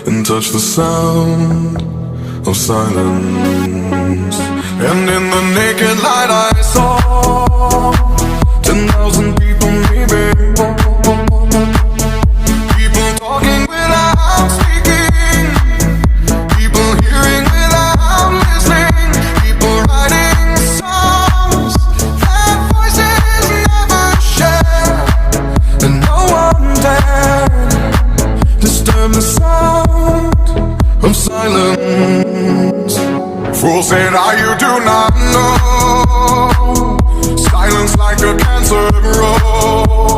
and touch the sound of silence. And in the naked light I saw 10,000 people maybe, people talking without speaking, people hearing without listening, people writing songs that voices never share, and no one dared disturb the sound of silence. Fools said, you do not know, silence like a cancer grows.